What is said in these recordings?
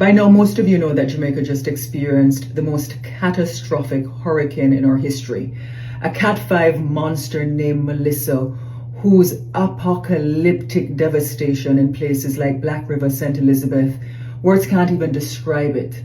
By now, most of you know that Jamaica just experienced the most catastrophic hurricane in our history. A Cat 5 monster named Melissa, whose apocalyptic devastation in places like Black River, St. Elizabeth, words can't even describe it.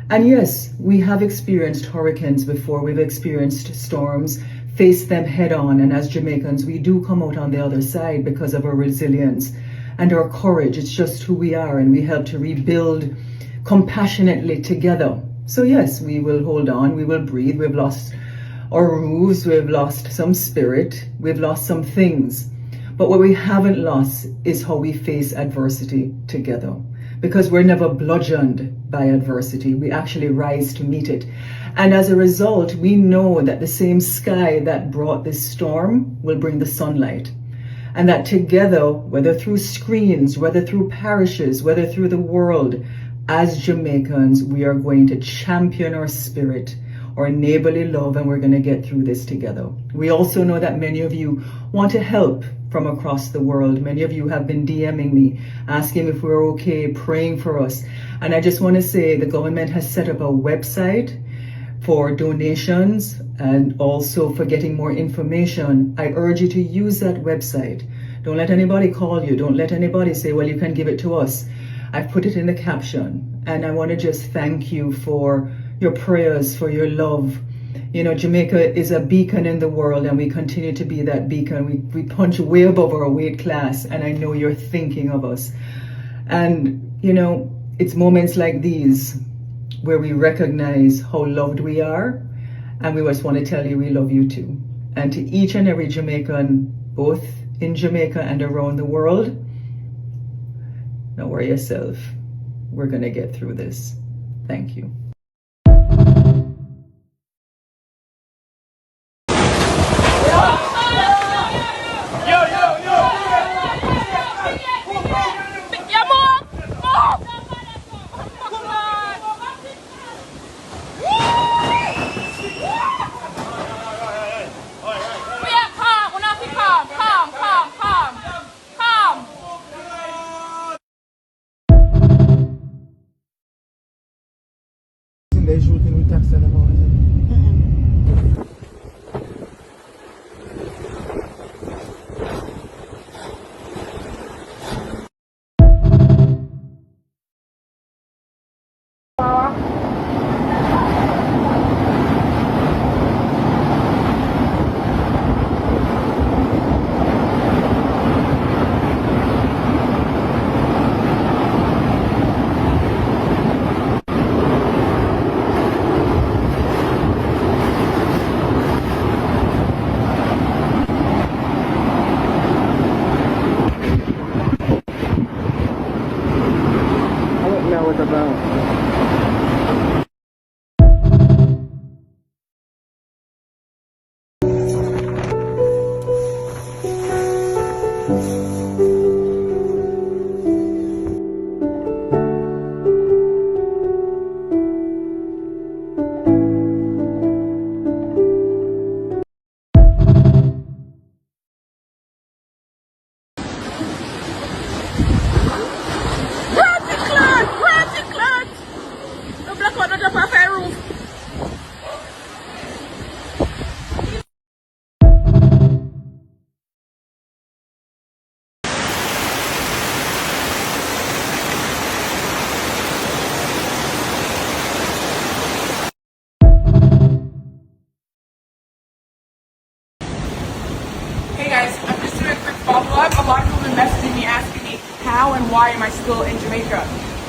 And yes, we have experienced hurricanes before, we've experienced storms, faced them head on, and as Jamaicans, we do come out on the other side because of our resilience and our courage. It's just who we are, and we help to rebuild compassionately together. So yes, we will hold on, we will breathe. We've lost our roofs, we've lost some spirit, we've lost some things. But what we haven't lost is how we face adversity together. Because we're never bludgeoned by adversity, we actually rise to meet it. And as a result, we know that the same sky that brought this storm will bring the sunlight. And that together, whether through screens, whether through parishes, whether through the world, as Jamaicans, we are going to champion our spirit, our neighborly love, and we're going to get through this together. We also know that many of you want to help from across the world. Many of you have been DMing me, asking if we're okay, praying for us. And I just want to say the government has set up a website for donations and also for getting more information. I urge you to use that website. Don't let anybody call you. Don't let anybody say, well, you can give it to us. I've put it in the caption. And I want to just thank you for your prayers, for your love. You know, Jamaica is a beacon in the world, and we continue to be that beacon. We punch way above our weight class, and I know you're thinking of us. And, you know, it's moments like these where we recognize how loved we are, and we just want to tell you we love you too. And to each and every Jamaican, both in Jamaica and around the world, don't worry yourself. We're going to get through this. Thank you. They shooting with tax and amount. Hey guys, I'm just doing a quick follow-up. A lot of people have been messaging me asking me how and why am I still in Jamaica.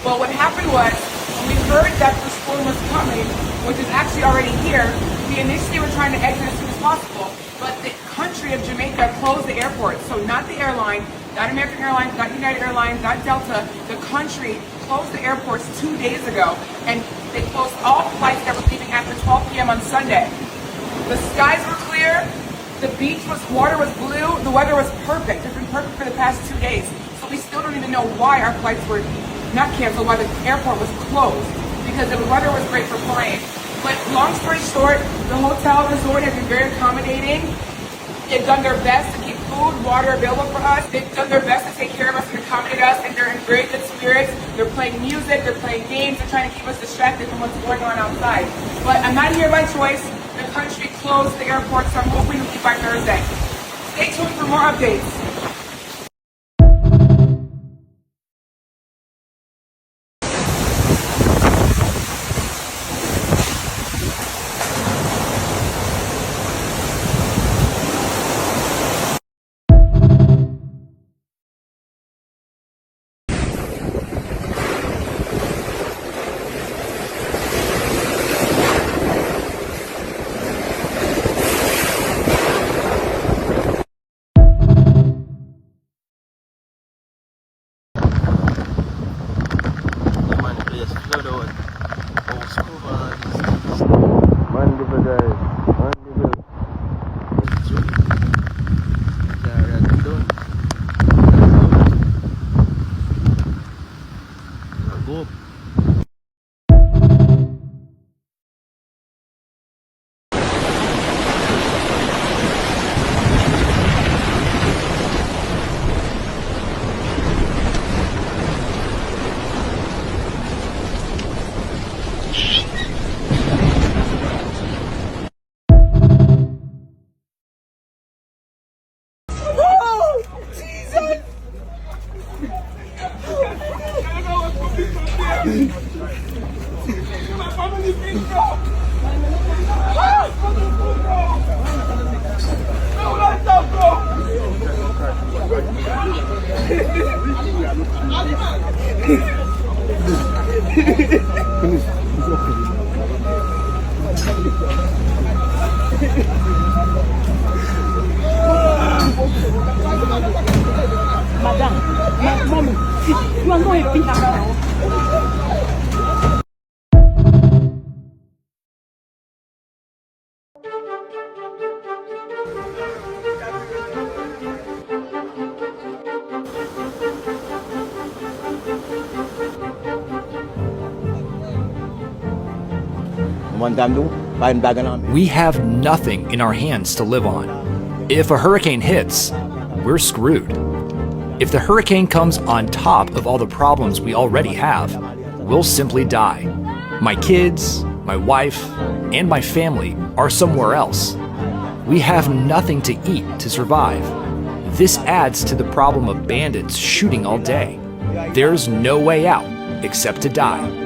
Well, what happened was, when we heard that the storm was coming, which is actually already here, we initially were trying to exit as soon as possible, but the country of Jamaica closed the airport. So not the airline, not American Airlines, not United Airlines, not Delta, the country closed the airports 2 days ago, and they closed all flights that were leaving after 12 p.m. on Sunday. The skies were clear, the water was blue, the weather was perfect. It's been perfect for the past 2 days. So we still don't even know why our flights were not canceled, why the airport was closed, because the weather was great for flying. But long story short, the hotel resort has been very accommodating. They've done their best to keep food food, water available for us. They've done their best to take care of us and accommodate us, and they're in very good spirits. They're playing music, they're playing games, they're trying to keep us distracted from what's going on outside. But I'm not here by choice. The country closed the airport, so I'm hoping to leave by Thursday. Stay tuned for more updates. We have nothing in our hands to live on. If a hurricane hits, we're screwed. If the hurricane comes on top of all the problems we already have, we'll simply die. My kids, my wife, and my family are somewhere else. We have nothing to eat to survive. This adds to the problem of bandits shooting all day. There's no way out except to die.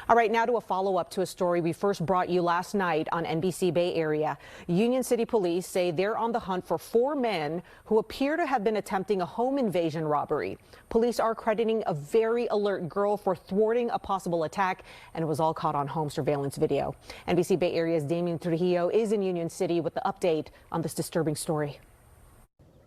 All right, now to a follow-up to a story we first brought you last night on NBC Bay Area. Union City Police say they're on the hunt for 4 men who appear to have been attempting a home invasion robbery. Police are crediting a very alert girl for thwarting a possible attack, and it was all caught on home surveillance video. NBC Bay Area's Damian Trujillo is in Union City with the update on this disturbing story.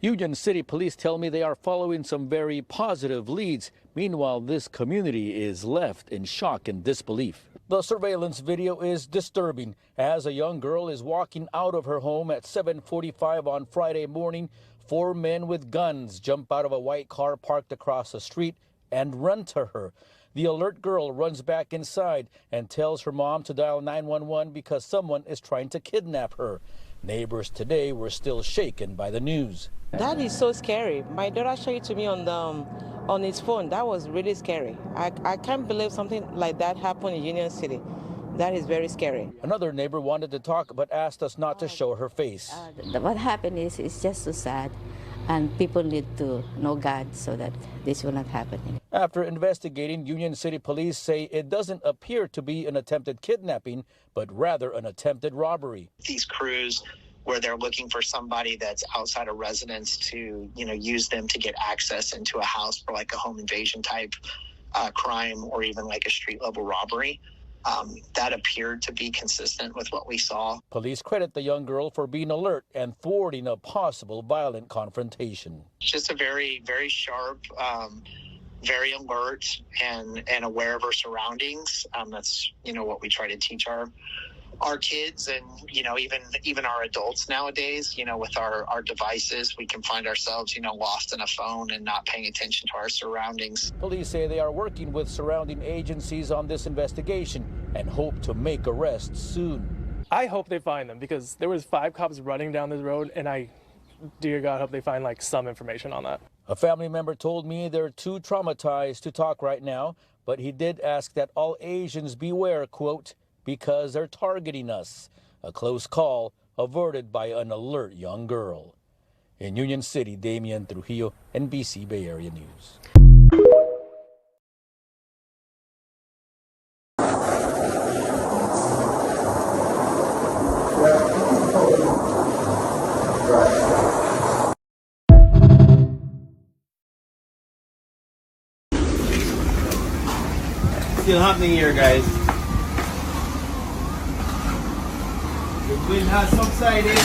Union City Police tell me they are following some very positive leads. Meanwhile, this community is left in shock and disbelief. The surveillance video is disturbing as a young girl is walking out of her home at 7:45 on Friday morning. 4 men with guns jump out of a white car parked across the street and run to her. The alert girl runs back inside and tells her mom to dial 911 because someone is trying to kidnap her. Neighbors today were still shaken by the news. That is so scary. My daughter showed it to me on his phone. That was really scary. I can't believe something like that happened in Union City. That is very scary. Another neighbor wanted to talk but asked us not to show her face. What happened is it's just so sad, and people need to know God so that this will not happen. After investigating, Union City Police say it doesn't appear to be an attempted kidnapping, but rather an attempted robbery. These crews where they're looking for somebody that's outside of residence to, use them to get access into a house for like a home invasion type crime or even like a street level robbery. That appeared to be consistent with what we saw. Police credit the young girl for being alert and thwarting a possible violent confrontation. Just a very, very sharp, very alert and aware of her surroundings. That's, what we try to teach our kids and, even our adults nowadays, with our devices, we can find ourselves, lost in a phone and not paying attention to our surroundings. Police say they are working with surrounding agencies on this investigation and hope to make arrests soon. I hope they find them because there was 5 cops running down this road, and dear God, hope they find like some information on that. A family member told me they're too traumatized to talk right now, but he did ask that all Asians beware, quote, because they're targeting us. A close call averted by an alert young girl. In Union City, Damian Trujillo, NBC Bay Area News. Still happening here, guys. The wind has subsided.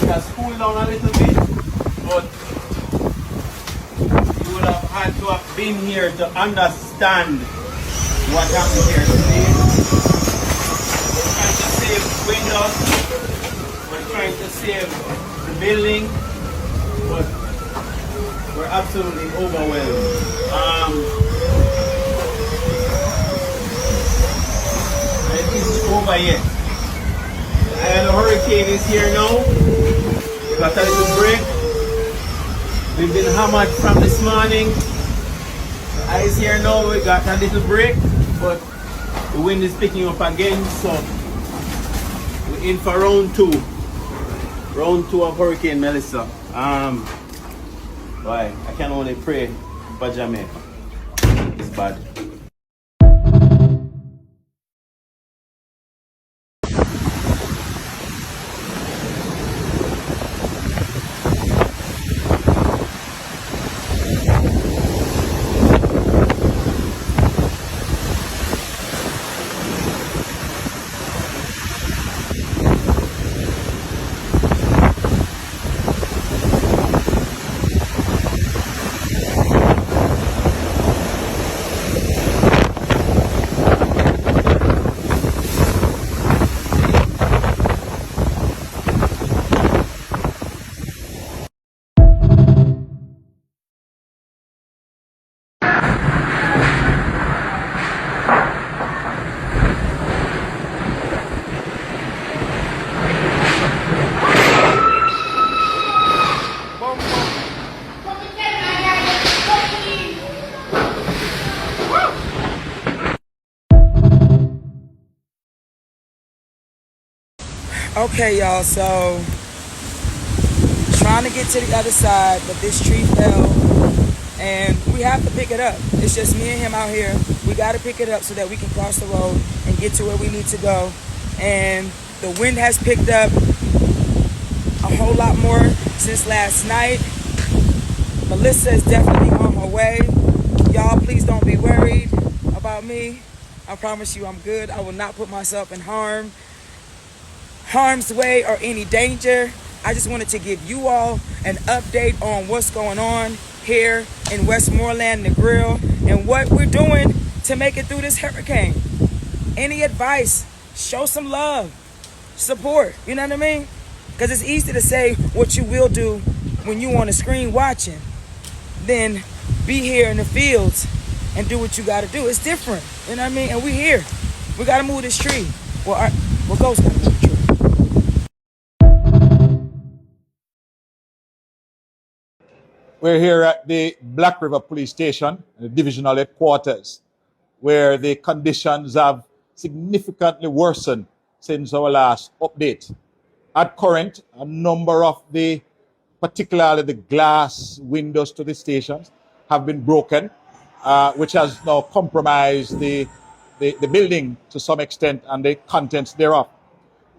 It has cooled down a little bit, but you would have had to have been here to understand what happened here today. We're trying to save windows. We're trying to save the building, but we're absolutely overwhelmed. It isn't over yet. And the hurricane is here now. We got a little break. We've been hammered from this morning. The ice here now, we got a little break, but the wind is picking up again, so we're in for round 2. Round 2 of Hurricane Melissa. Boy, I can only pray for Jamaica. It's bad. Okay, y'all, so trying to get to the other side, but this tree fell and we have to pick it up. It's just me and him out here. We got to pick it up so that we can cross the road and get to where we need to go. And the wind has picked up a whole lot more since last night. Melissa is definitely on her way. Y'all, please don't be worried about me. I promise you I'm good. I will not put myself in harm's way or any danger. I just wanted to give you all an update on what's going on here in Westmoreland, the Grill, and what we're doing to make it through this hurricane? Any advice? Show some love, support, you know what I mean? Because it's easy to say what you will do when you on the screen watching, then be here in the fields and do what you got to do. It's different, you know what I mean? And we here. We got to move this tree. Well, Ghost got to move the tree. We're here at the Black River Police Station, the divisional headquarters, where the conditions have significantly worsened since our last update. At current, a number of particularly the glass windows to the stations, have been broken, which has now compromised the building to some extent and the contents thereof.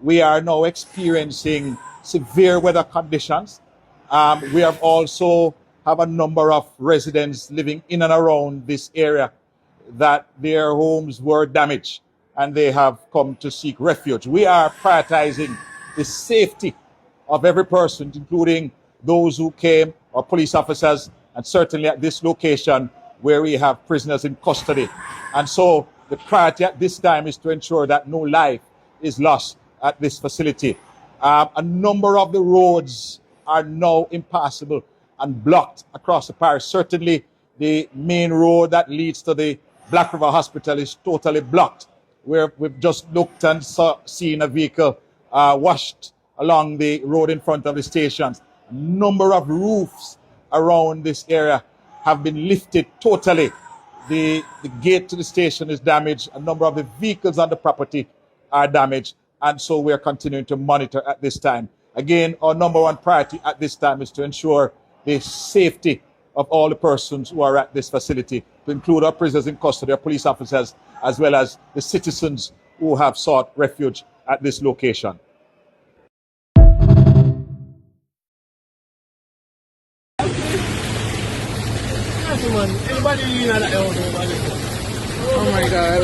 We are now experiencing severe weather conditions. We have also have a number of residents living in and around this area that their homes were damaged and they have come to seek refuge. We are prioritizing the safety of every person, including those who came, or police officers, and certainly at this location where we have prisoners in custody. And so the priority at this time is to ensure that no life is lost at this facility. A number of the roads are now impassable and blocked across the parish. Certainly the main road that leads to the Black River Hospital is totally blocked, where we've just looked and seen a vehicle washed along the road in front of the stations. A number of roofs around this area have been lifted totally. The gate to the station is damaged. A number of the vehicles on the property are damaged. And so we're continuing to monitor at this time. Again, our number one priority at this time is to ensure the safety of all the persons who are at this facility, to include our prisoners in custody, our police officers, as well as the citizens who have sought refuge at this location. Oh my God.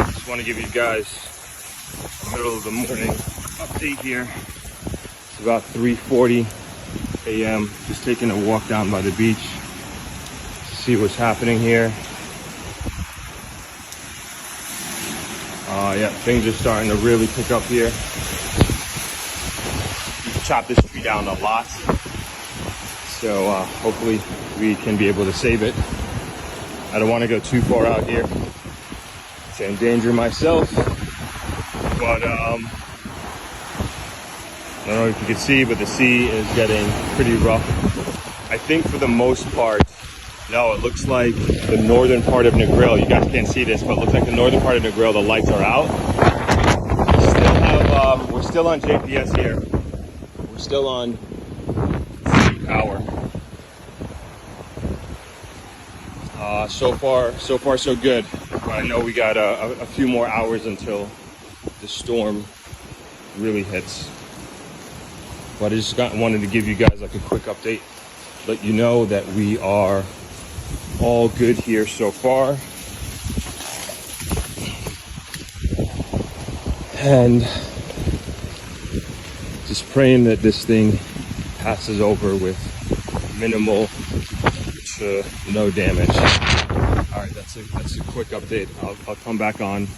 Just want to give you guys a middle of the morning update here. It's about 3:40 a.m. Just taking a walk down by the beach to see what's happening here. Yeah, things are starting to really pick up here. We've chopped this tree down a lot, so hopefully we can be able to save it. I don't want to go too far out here to endanger myself, but I don't know if you can see, but the sea is getting pretty rough. I think for the most part, no, it looks like the northern part of Negril, you guys can't see this, but it looks like the northern part of Negril, the lights are out. We're still on JPS here. We're still on city power. So far so good. But I know we got a few more hours until the storm really hits. But I just wanted to give you guys like a quick update, let you know that we are all good here so far. And just praying that this thing passes over with minimal to no damage. All right, that's a quick update. I'll come back on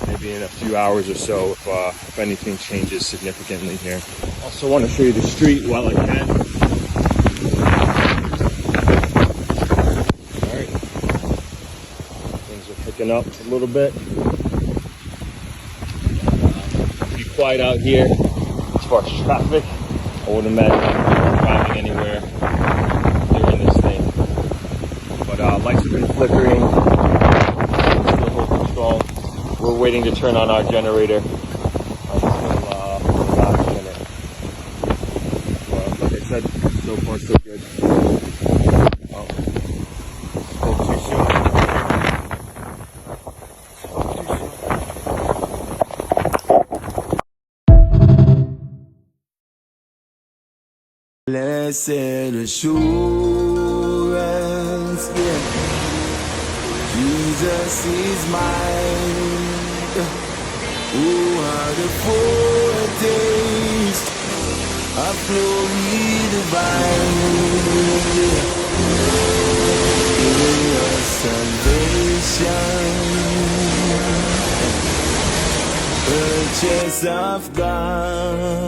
maybe in a few hours or so if anything changes significantly here. Also want to show you the street while I can. All right, things are picking up a little bit. Pretty quiet out here as far as traffic. I wouldn't imagine I'm driving anywhere during this thing. But lights have been flickering. Still holding strong. We're waiting to turn on our generator until the last minute. But like I said, so far so good. Spoke too soon. blessed assurance, yeah. Jesus is mine. Who are the foretaste of glory divine, in your salvation, purchase of God.